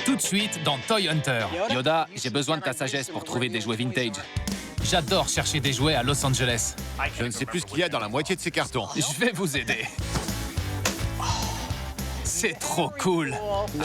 Tout de suite dans Toy Hunter. Yoda, j'ai besoin de ta sagesse pour trouver des jouets vintage. J'adore chercher des jouets à Los Angeles. Je ne sais plus ce qu'il y a dans la moitié de ces cartons. Je vais vous aider. C'est trop cool.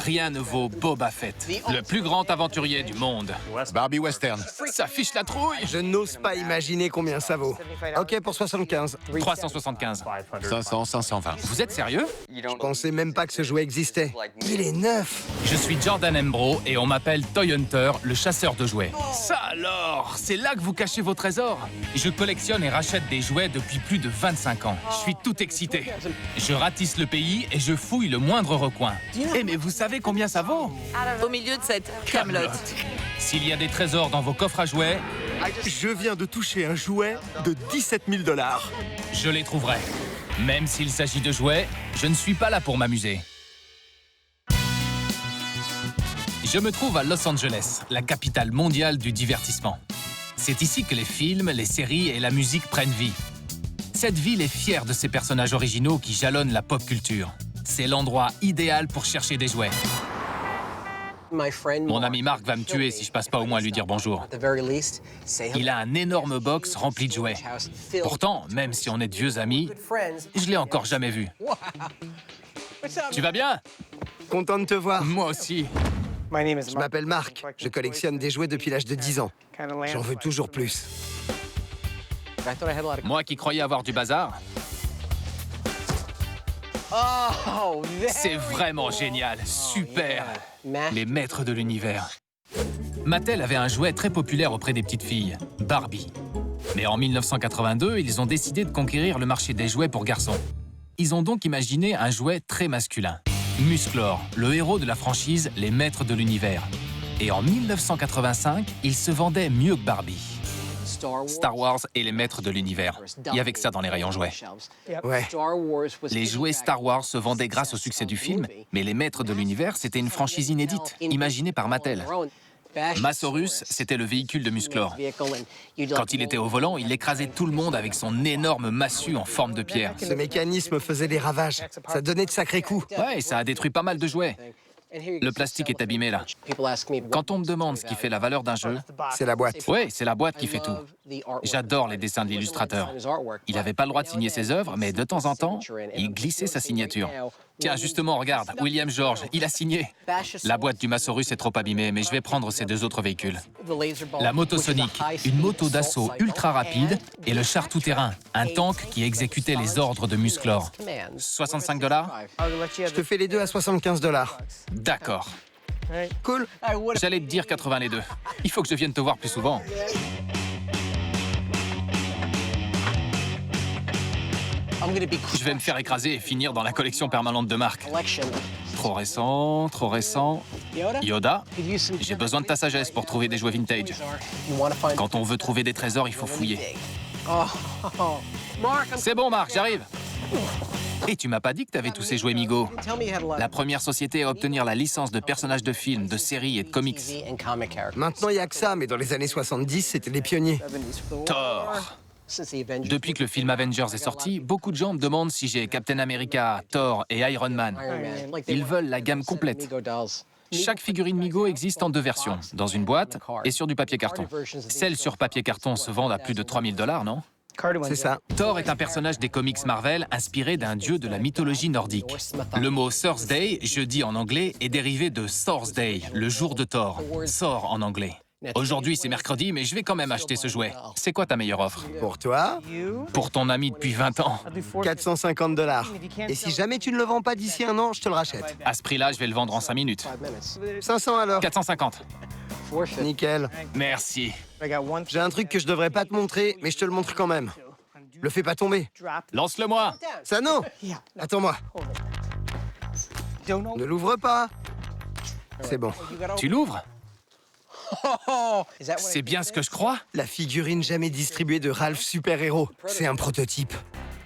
Rien ne vaut Boba Fett, le plus grand aventurier du monde. Barbie Western. Ça fiche la trouille. Je n'ose pas imaginer combien ça vaut. Ok, pour 75. 375. 500, 520. Vous êtes sérieux? Je pensais même pas que ce jouet existait. Il est neuf. Je suis Jordan Embro et on m'appelle Toy Hunter, le chasseur de jouets. Ça alors, c'est là que vous cachez vos trésors? Je collectionne et rachète des jouets depuis plus de 25 ans. Je suis tout excité. Je ratisse le pays et je fouille le moindre recoin. Eh mais vous savez combien ça vaut? Au milieu de cette camelote. S'il y a des trésors dans vos coffres à jouets, Je viens de toucher un jouet de 17 000 $. je les trouverai. Même s'il s'agit de jouets, je ne suis pas là pour m'amuser. Je me trouve à Los Angeles, la capitale mondiale du divertissement. C'est ici que les films, les séries et la musique prennent vie. Cette ville est fière de ses personnages originaux qui jalonnent la pop culture. C'est l'endroit idéal pour chercher des jouets. Mon ami Marc va me tuer si je passe pas au moins à lui dire bonjour. Il a un énorme box rempli de jouets. Pourtant, même si on est de vieux amis, je l'ai encore jamais vu. Tu vas bien? Content de te voir. Moi aussi. Je m'appelle Marc. Je collectionne des jouets depuis l'âge de 10 ans. J'en veux toujours plus. Moi qui croyais avoir du bazar. C'est vraiment génial, super. Les maîtres de l'univers. Mattel avait un jouet très populaire auprès des petites filles, Barbie. Mais en 1982, ils ont décidé de conquérir le marché des jouets pour garçons. Ils ont donc imaginé un jouet très masculin. Musclor, le héros de la franchise Les Maîtres de l'Univers. Et en 1985, il se vendait mieux que Barbie. Star Wars et les Maîtres de l'Univers. Il y avait que ça dans les rayons jouets. Ouais. Les jouets Star Wars se vendaient grâce au succès du film, mais les Maîtres de l'Univers, c'était une franchise inédite, imaginée par Mattel. Massaurus, c'était le véhicule de Musclor. Quand il était au volant, il écrasait tout le monde avec son énorme massue en forme de pierre. Ce mécanisme faisait des ravages. Ça donnait de sacrés coups. Ouais, ça a détruit pas mal de jouets. Le plastique est abîmé là. Quand on me demande ce qui fait la valeur d'un jeu, C'est la boîte. ouais, c'est la boîte qui fait tout. J'adore les dessins de l'illustrateur. Il n'avait pas le droit de signer ses œuvres, mais de temps en temps, il glissait sa signature. Tiens, justement, regarde, William George, il a signé. La boîte du Massaurus est trop abîmée, mais je vais prendre ces deux autres véhicules. La moto Sonic, une moto d'assaut ultra rapide, et le char tout-terrain, un tank qui exécutait les ordres de Musclor. 65 $? Je te fais les deux à 75 $. D'accord. Cool. J'allais te dire 80 les deux. Il faut que je vienne te voir plus souvent. Je vais me faire écraser et finir dans la collection permanente de Marc. Trop récent, trop récent. Yoda, j'ai besoin de ta sagesse pour trouver des jouets vintage. Quand on veut trouver des trésors, il faut fouiller. C'est bon, Marc, j'arrive. Et tu m'as pas dit que t'avais tous ces jouets Migo. La première société à obtenir la licence de personnages de films, de séries et de comics. Maintenant, il n'y a que ça, mais dans les années 70, c'était les pionniers. Thor. Depuis que le film Avengers est sorti, beaucoup de gens me demandent si j'ai Captain America, Thor et Iron Man. Ils veulent la gamme complète. Chaque figurine Migo existe en deux versions, dans une boîte et sur du papier carton. Celles sur papier carton se vendent à plus de 3000 $, non? C'est ça. Thor est un personnage des comics Marvel inspiré d'un dieu de la mythologie nordique. Le mot Thursday, jeudi en anglais, est dérivé de Thursday, le jour de Thor. Thor en anglais. Aujourd'hui, c'est mercredi, mais je vais quand même acheter ce jouet. C'est quoi ta meilleure offre? Pour toi, Pour ton ami depuis 20 ans. 450 $. Et si jamais tu ne le vends pas d'ici un an, je te le rachète. À ce prix-là, je vais le vendre en 5 minutes. 500 alors. 450. Nickel. Merci. J'ai un truc que je devrais pas te montrer, mais je te le montre quand même. Le fais pas tomber. Lance-le-moi. Ça non. Attends-moi. Ne l'ouvre pas. C'est bon. Tu l'ouvres? C'est bien ce que je crois? La figurine jamais distribuée de Ralph Super Héros. C'est un prototype.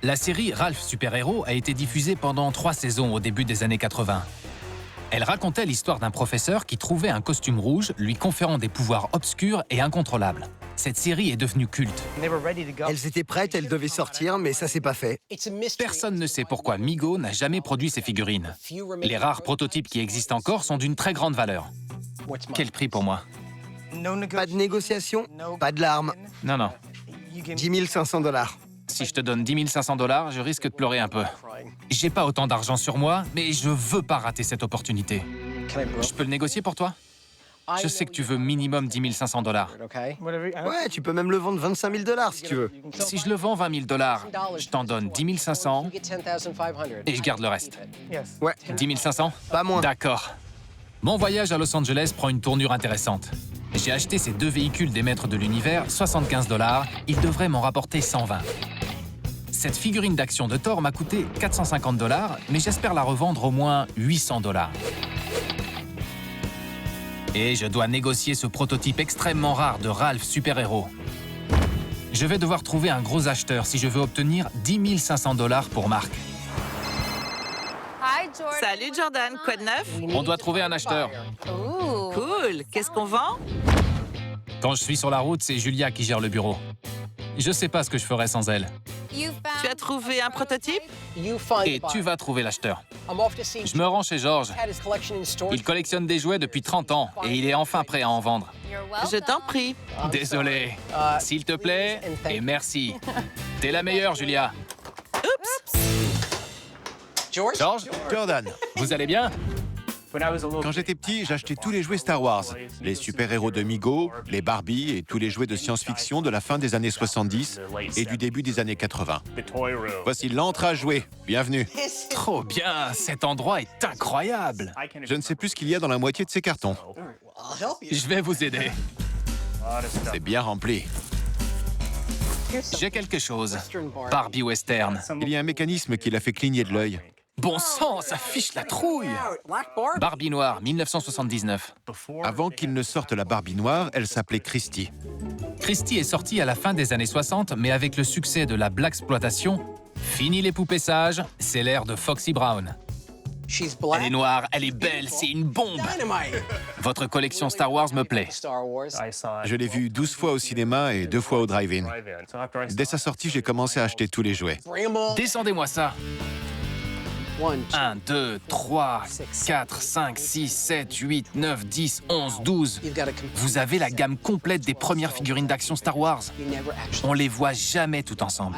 La série Ralph Super Héros a été diffusée pendant 3 saisons au début des années 80. Elle racontait l'histoire d'un professeur qui trouvait un costume rouge lui conférant des pouvoirs obscurs et incontrôlables. Cette série est devenue culte. Elles étaient prêtes, elles devaient sortir, mais ça s'est pas fait. Personne ne sait pourquoi Migo n'a jamais produit ces figurines. Les rares prototypes qui existent encore sont d'une très grande valeur. Quel prix pour moi? Pas de négociation, pas de larmes. Non, non. 10 500 $. Si je te donne 10 500 $, je risque de pleurer un peu. J'ai pas autant d'argent sur moi, mais je veux pas rater cette opportunité. Je peux le négocier pour toi? Je sais que tu veux minimum 10 500 $. Ouais, tu peux même le vendre 25 000 $ si tu veux. Si je le vends 20 000 $, je t'en donne 10 500 et je garde le reste. Ouais, 10 500? pas moins. D'accord. Mon voyage à Los Angeles prend une tournure intéressante. J'ai acheté ces deux véhicules des maîtres de l'univers, 75 $. Ils devraient m'en rapporter 120. Cette figurine d'action de Thor m'a coûté 450 $, mais j'espère la revendre au moins 800 $. Et je dois négocier ce prototype extrêmement rare de Ralph super-héros. Je vais devoir trouver un gros acheteur si je veux obtenir 10 500 $ pour Marc. Salut Jordan, quoi de neuf? On doit trouver un acheteur. Cool, qu'est-ce qu'on vend? Quand je suis sur la route, c'est Julia qui gère le bureau. Je sais pas ce que je ferais sans elle. Tu as trouvé un prototype? Et tu vas trouver l'acheteur. Je me rends chez Georges. Il collectionne des jouets depuis 30 ans et il est enfin prêt à en vendre. Je t'en prie. Désolé. S'il te plaît, et merci. T'es la meilleure, Julia. Georges, Jordan, vous allez bien? quand j'étais petit, j'achetais tous les jouets Star Wars. Les super-héros de Mego, les Barbie et tous les jouets de science-fiction de la fin des années 70 et du début des années 80. Voici l'entre à jouer. Bienvenue. Trop bien, cet endroit est incroyable. Je ne sais plus ce qu'il y a dans la moitié de ces cartons. Je vais vous aider. C'est bien rempli. J'ai quelque chose. Barbie Western. Il y a un mécanisme qui l'a fait cligner de l'œil. Bon sang, ça fiche la trouille. Barbie noire, 1979. Avant qu'il ne sorte la Barbie noire, elle s'appelait Christie. Christie est sortie à la fin des années 60, mais avec le succès de la blaxploitation, fini les poupées sages, c'est l'ère de Foxy Brown. Elle est noire, elle est belle, c'est une bombe. Votre collection Star Wars me plaît. Je l'ai vue 12 fois au cinéma et 2 fois au drive-in. Dès sa sortie, j'ai commencé à acheter tous les jouets. Descendez-moi ça. 1, 2, 3, 4, 5, 6, 7, 8, 9, 10, 11, 12. Vous avez la gamme complète des premières figurines d'action Star Wars. On les voit jamais tout ensemble.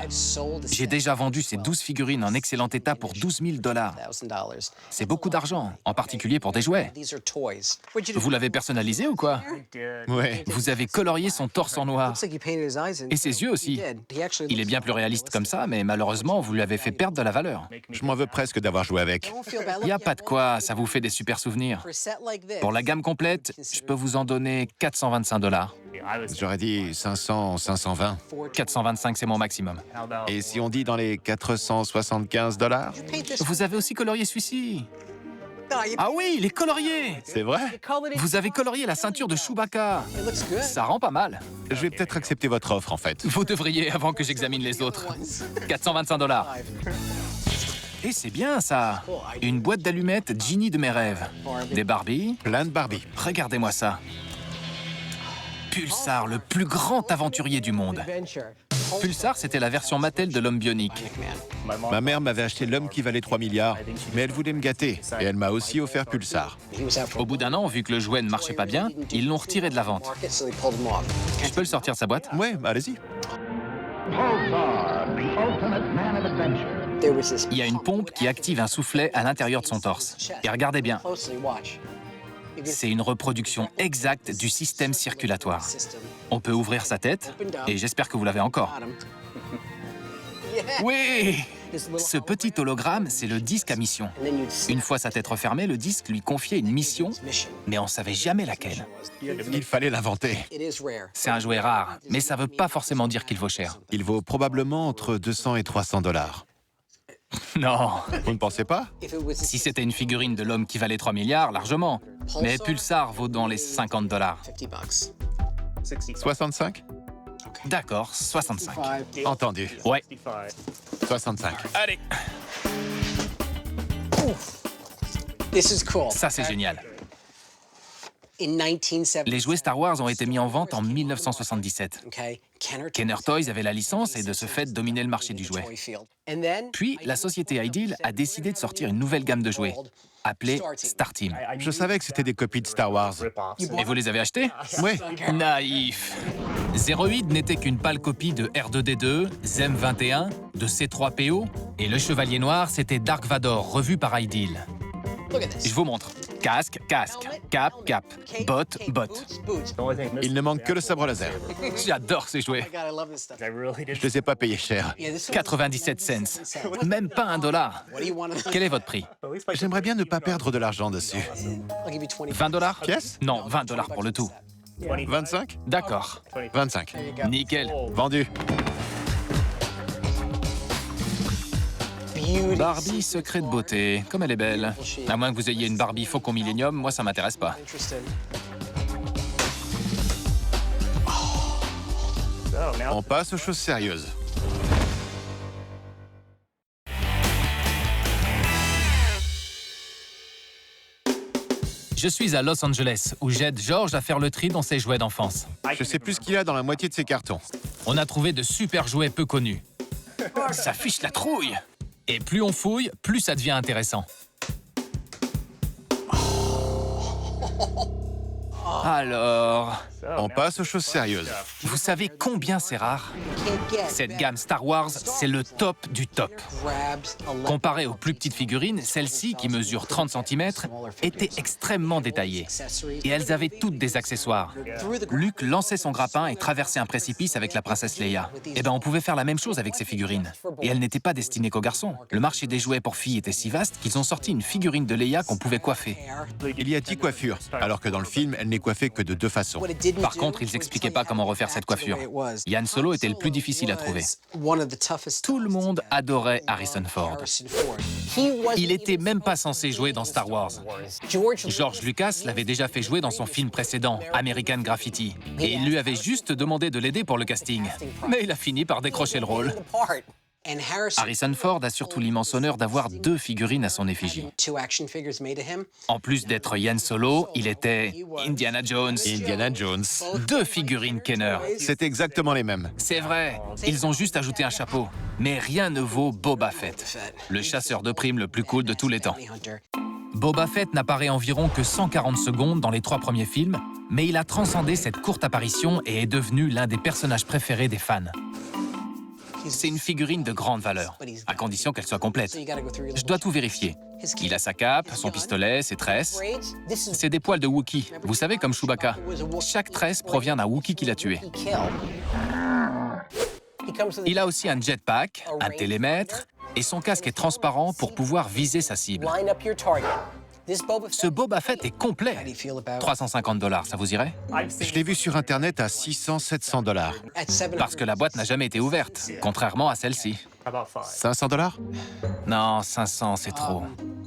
J'ai déjà vendu ces 12 figurines en excellent état pour 12 000 $. C'est beaucoup d'argent, en particulier pour des jouets. Vous l'avez personnalisé ou quoi? Ouais. Vous avez colorié son torse en noir. Et ses yeux aussi. Il est bien plus réaliste comme ça, mais malheureusement, vous lui avez fait perdre de la valeur. Je m'en veux presque d'avoir joué avec. Y a pas de quoi, ça vous fait des super souvenirs. Pour la gamme complète, je peux vous en donner 425 $. J'aurais dit 500, 520. 425, c'est mon maximum. Et si on dit dans les 475 $? Vous avez aussi colorié celui-ci. Ah oui, il est colorié. C'est vrai? Vous avez colorié la ceinture de Chewbacca. Ça rend pas mal. Je vais peut-être accepter votre offre, en fait. Vous devriez avant que j'examine les autres. 425 $. Et c'est bien, ça. Une boîte d'allumettes Genie de mes rêves. Des Barbie. Plein de Barbie. Regardez-moi ça. Pulsar, le plus grand aventurier du monde. Pulsar, c'était la version Mattel de l'homme bionique. Ma mère m'avait acheté l'homme qui valait 3 milliards, mais elle voulait me gâter. Et elle m'a aussi offert Pulsar. Au bout d'un an, vu que le jouet ne marchait pas bien, ils l'ont retiré de la vente. Je peux le sortir de sa boîte? Ouais, allez-y. Il y a une pompe qui active un soufflet à l'intérieur de son torse. Et regardez bien. C'est une reproduction exacte du système circulatoire. On peut ouvrir sa tête, et j'espère que vous l'avez encore. Oui! Ce petit hologramme, c'est le disque à mission. Une fois sa tête refermée, le disque lui confiait une mission, mais on savait jamais laquelle. Il fallait l'inventer. C'est un jouet rare, mais ça veut pas forcément dire qu'il vaut cher. Il vaut probablement entre 200 et 300 $. Non. Vous ne pensez pas? Si c'était une figurine de l'homme qui valait 3 milliards, largement. Mais Pulsar vaut dans les 50 $. 65? D'accord, 65. Entendu. Ouais. 65. Allez, ça c'est génial. Les jouets Star Wars ont été mis en vente en 1977. Kenner Toys avait la licence et de ce fait dominait le marché du jouet. Puis, la société Ideal a décidé de sortir une nouvelle gamme de jouets, appelée Star Team. Je savais que c'était des copies de Star Wars. Et vous les avez achetés? Oui. Naïf. 08 n'était qu'une pâle copie de R2-D2, Zem 21, de C3PO, et le Chevalier Noir, c'était Dark Vador, revu par Ideal. Je vous montre. Casque, casque, cap, cap, botte, botte. Il ne manque que le sabre laser. J'adore ces jouets. Je les ai pas payés cher. 97 cents. Même pas $1. Quel est votre prix? J'aimerais bien ne pas perdre de l'argent dessus. 20 $? Pièce? Non, 20 $ pour le tout. 25? D'accord. 25. Nickel. Vendu. Barbie, secret de beauté. Comme elle est belle. À moins que vous ayez une Barbie Faucon Millenium, moi ça m'intéresse pas. On passe aux choses sérieuses. Je suis à Los Angeles, où j'aide George à faire le tri dans ses jouets d'enfance. Je sais plus ce qu'il y a dans la moitié de ces cartons. On a trouvé de super jouets peu connus. Ça fiche la trouille! Et plus on fouille, plus ça devient intéressant. Alors, On passe aux choses sérieuses. vous savez combien c'est rare? Cette gamme Star Wars, c'est le top du top. Comparé aux plus petites figurines, celles-ci, qui mesurent 30 cm, étaient extrêmement détaillées. Et elles avaient toutes des accessoires. Luke lançait son grappin et traversait un précipice avec la princesse Leia. Eh ben, on pouvait faire la même chose avec ces figurines. Et elles n'étaient pas destinées qu'aux garçons. Le marché des jouets pour filles était si vaste qu'ils ont sorti une figurine de Leia qu'on pouvait coiffer. Il y a 10 coiffures, alors que dans le film, elle n'est coiffée que de 2 façons. Par contre, ils n'expliquaient pas comment refaire cette coiffure. Han Solo était le plus difficile à trouver. Tout le monde adorait Harrison Ford. Il était même pas censé jouer dans Star Wars. George Lucas l'avait déjà fait jouer dans son film précédent, American Graffiti, et il lui avait juste demandé de l'aider pour le casting. Mais il a fini par décrocher le rôle. Harrison Ford a surtout l'immense honneur d'avoir 2 figurines à son effigie. En plus d'être Han Solo, il était Indiana Jones. Indiana Jones. 2 figurines Kenner. C'est exactement les mêmes. C'est vrai, ils ont juste ajouté un chapeau. Mais rien ne vaut Boba Fett, le chasseur de primes le plus cool de tous les temps. Boba Fett n'apparaît environ que 140 secondes dans les 3 premiers films, mais il a transcendé cette courte apparition et est devenu l'un des personnages préférés des fans. C'est une figurine de grande valeur, à condition qu'elle soit complète. Je dois tout vérifier. Il a sa cape, son pistolet, ses tresses. C'est des poils de Wookiee, vous savez, comme Chewbacca. Chaque tresse provient d'un Wookiee qu'il a tué. Il a aussi un jetpack, un télémètre, et son casque est transparent pour pouvoir viser sa cible. Ce Boba Fett est complet. 350 $, ça vous irait? Je l'ai vu sur Internet à 600-700 $. Parce que la boîte n'a jamais été ouverte, contrairement à celle-ci. 500 $? Non, 500, c'est trop.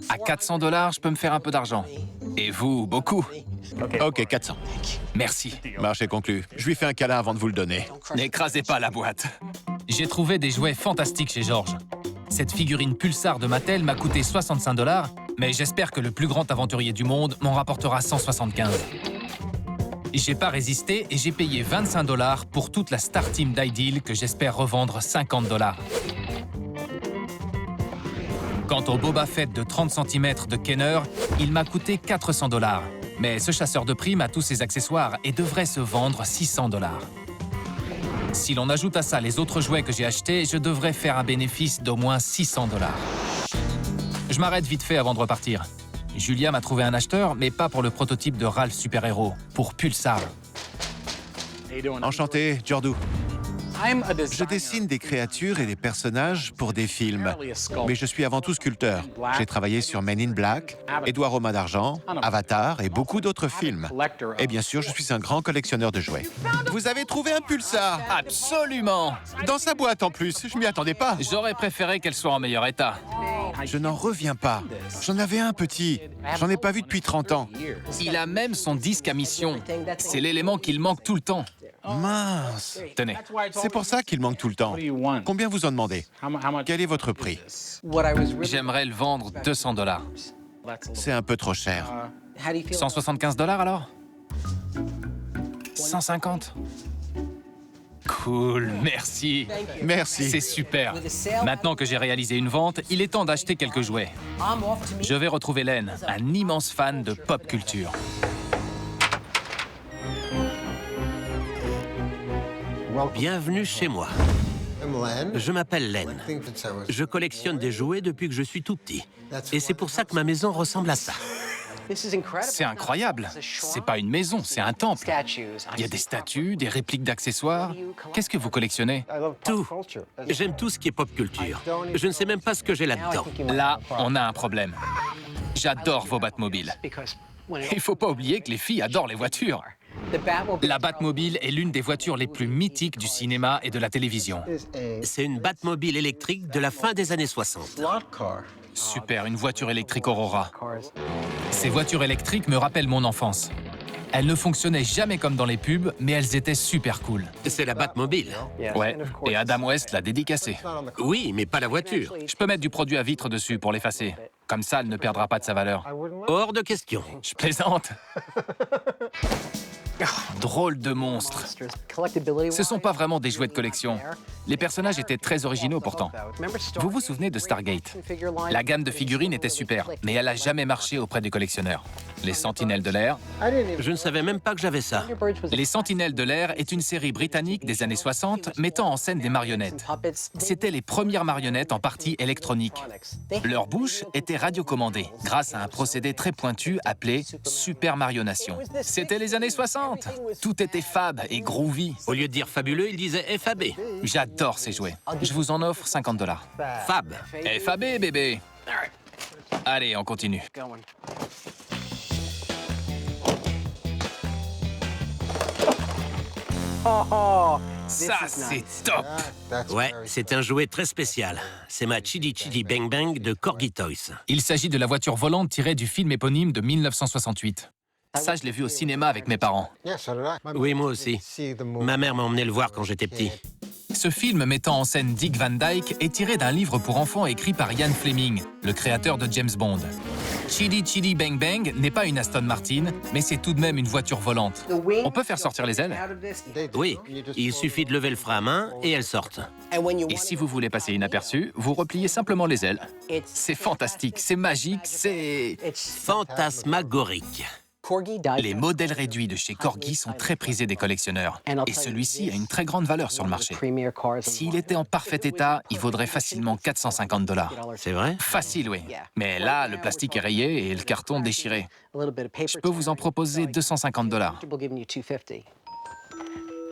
À 400 $, je peux me faire un peu d'argent. Et vous, beaucoup. Ok, 400. Merci. Marché conclu. Je lui fais un câlin avant de vous le donner. N'écrasez pas la boîte. J'ai trouvé des jouets fantastiques chez George. Cette figurine Pulsar de Mattel m'a coûté 65 $, mais j'espère que le plus grand aventurier du monde m'en rapportera 175. J'ai pas résisté et j'ai payé 25 $ pour toute la Star Team d'Ideal que j'espère revendre 50 $. Quant au Boba Fett de 30 cm de Kenner, il m'a coûté 400 $. Mais ce chasseur de primes a tous ses accessoires et devrait se vendre 600 $. Si l'on ajoute à ça les autres jouets que j'ai achetés, je devrais faire un bénéfice d'au moins 600 $. Je m'arrête vite fait avant de repartir. Julia m'a trouvé un acheteur, mais pas pour le prototype de Ralph Super-Héros, pour Pulsar. Enchanté, Jordu. Je dessine des créatures et des personnages pour des films. Mais je suis avant tout sculpteur. J'ai travaillé sur Men in Black, Édouard Romain d'Argent, Avatar et beaucoup d'autres films. Et bien sûr, je suis un grand collectionneur de jouets. Vous avez trouvé un Pulsar? Absolument! Dans sa boîte en plus, je m'y attendais pas. J'aurais préféré qu'elle soit en meilleur état. Je n'en reviens pas. J'en avais un petit. J'en ai pas vu depuis 30 ans. Il a même son disque à mission. C'est l'élément qu'il manque tout le temps. Mince. Tenez. C'est pour ça qu'il manque tout le temps. Combien vous en demandez? Quel est votre prix? J'aimerais le vendre 200 $. C'est un peu trop cher. 175 $ alors? 150? Cool, merci. Merci. C'est super. Maintenant que j'ai réalisé une vente, il est temps d'acheter quelques jouets. Je vais retrouver Len, un immense fan de pop culture. Bienvenue chez moi. Je m'appelle Len. Je collectionne des jouets depuis que je suis tout petit. Et c'est pour ça que ma maison ressemble à ça. C'est incroyable. C'est pas une maison, c'est un temple. Il y a des statues, des répliques d'accessoires. Qu'est-ce que vous collectionnez? Tout. J'aime tout ce qui est pop culture. Je ne sais même pas ce que j'ai là-dedans. Là, on a un problème. J'adore vos Batmobiles. Il faut pas oublier que les filles adorent les voitures. La Batmobile est l'une des voitures les plus mythiques du cinéma et de la télévision. C'est une Batmobile électrique de la fin des années 60. Super, une voiture électrique Aurora. Ces voitures électriques me rappellent mon enfance. Elles ne fonctionnaient jamais comme dans les pubs, mais elles étaient super cool. C'est la Batmobile. Ouais, et Adam West l'a dédicacée. Oui, mais pas la voiture. Je peux mettre du produit à vitre dessus pour l'effacer. Comme ça, elle ne perdra pas de sa valeur. Hors de question. Je plaisante. Drôle de monstre. Ce sont pas vraiment des jouets de collection. Les personnages étaient très originaux pourtant. Vous vous souvenez de Stargate? La gamme de figurines était super, mais elle a jamais marché auprès des collectionneurs. Les Sentinelles de l'air. Je ne savais même pas que j'avais ça. Les Sentinelles de l'air est une série britannique des années 60 mettant en scène des marionnettes. C'étaient les premières marionnettes en partie électronique. Leur bouche était radiocommandée grâce à un procédé très pointu appelé supermarionation. C'était les années 60. Tout était fab et groovy. Au lieu de dire fabuleux, il disait FAB. J'adore ces jouets. Je vous en offre 50 $. Fab. FAB, bébé. Allez, on continue. Ça, c'est top. Ouais, c'est un jouet très spécial. C'est ma Chidi Chidi Bang Bang de Corgi Toys. Il s'agit de la voiture volante tirée du film éponyme de 1968. Ça, je l'ai vu au cinéma avec mes parents. Oui, moi aussi. Ma mère m'a emmené le voir quand j'étais petit. Ce film mettant en scène Dick Van Dyke est tiré d'un livre pour enfants écrit par Ian Fleming, le créateur de James Bond. Chidi Chidi Bang Bang n'est pas une Aston Martin, mais c'est tout de même une voiture volante. On peut faire sortir les ailes? Oui, il suffit de lever le frein à main et elles sortent. Et si vous voulez passer inaperçu, vous repliez simplement les ailes. C'est fantastique, c'est magique, c'est... Fantasmagorique. Les modèles réduits de chez Corgi sont très prisés des collectionneurs. Et celui-ci a une très grande valeur sur le marché. S'il était en parfait état, il vaudrait facilement 450 $. C'est vrai? Facile, oui. Mais là, le plastique est rayé et le carton déchiré. Je peux vous en proposer 250 $.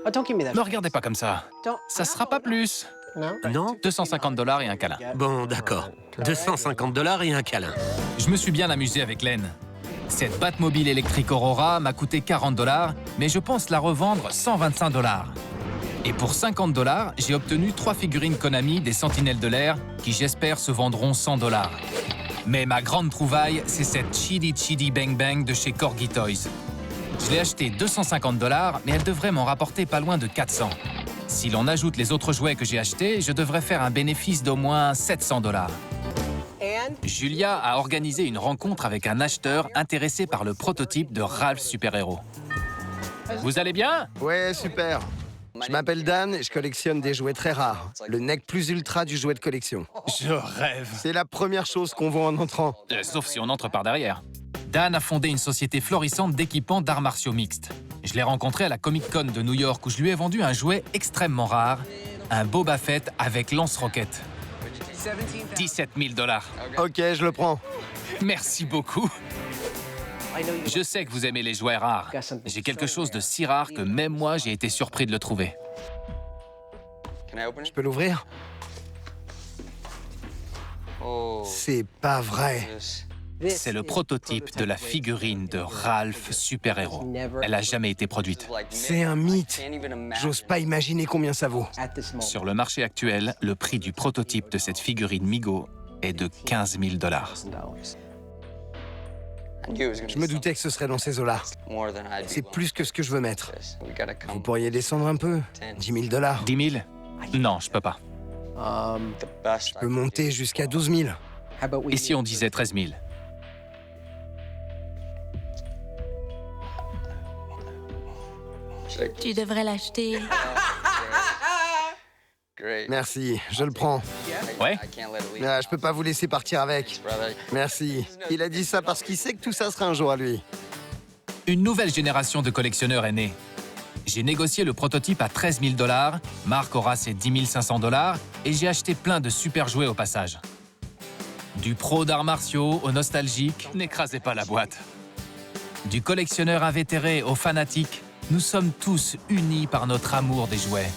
Ne regardez pas comme ça. Ça sera pas plus. Non? 250 $ et un câlin. Bon, d'accord. 250 $ et un câlin. Je me suis bien amusé avec Len. Cette Batmobile électrique Aurora m'a coûté 40 $, mais je pense la revendre 125 $. Et pour 50 $, j'ai obtenu 3 figurines Konami des Sentinelles de l'air qui, j'espère, se vendront 100 $. Mais ma grande trouvaille, c'est cette Chidi Chidi Bang Bang de chez Corgi Toys. Je l'ai achetée 250 $, mais elle devrait m'en rapporter pas loin de 400. Si l'on ajoute les autres jouets que j'ai achetés, je devrais faire un bénéfice d'au moins 700 $. Julia a organisé une rencontre avec un acheteur intéressé par le prototype de Ralph Super-Héros. Vous allez bien? Ouais, super. Je m'appelle Dan et je collectionne des jouets très rares. Le nec plus ultra du jouet de collection. Je rêve. C'est la première chose qu'on voit en entrant. Sauf si on entre par derrière. Dan a fondé une société florissante d'équipements d'arts martiaux mixtes. Je l'ai rencontré à la Comic-Con de New York où je lui ai vendu un jouet extrêmement rare, un Boba Fett avec lance-roquette. 17 000 $. Ok, je le prends. Merci beaucoup. Je sais que vous aimez les jouets rares. J'ai quelque chose de si rare que même moi, j'ai été surpris de le trouver. Je peux l'ouvrir? C'est pas vrai. C'est le prototype de la figurine de Ralph Super-Héros. Elle n'a jamais été produite. C'est un mythe. J'ose pas imaginer combien ça vaut. Sur le marché actuel, le prix du prototype de cette figurine Mego est de 15 000 $. Je me doutais que ce serait dans ces eaux-là. C'est plus que ce que je veux mettre. Vous pourriez descendre un peu? 10 000 $. 10 000? Non, je peux pas. Je peux monter jusqu'à 12 000. Et si on disait 13 000? Tu devrais l'acheter. Merci, je le prends. Ouais. Ah, je peux pas vous laisser partir avec. Merci. Il a dit ça parce qu'il sait que tout ça sera un jour à lui. Une nouvelle génération de collectionneurs est née. J'ai négocié le prototype à 13 000 $, Marc aura ses 10 500 $ et j'ai acheté plein de super jouets au passage. Du pro d'arts martiaux au nostalgique, n'écrasez pas la boîte. Du collectionneur invétéré au fanatique, nous sommes tous unis par notre amour des jouets.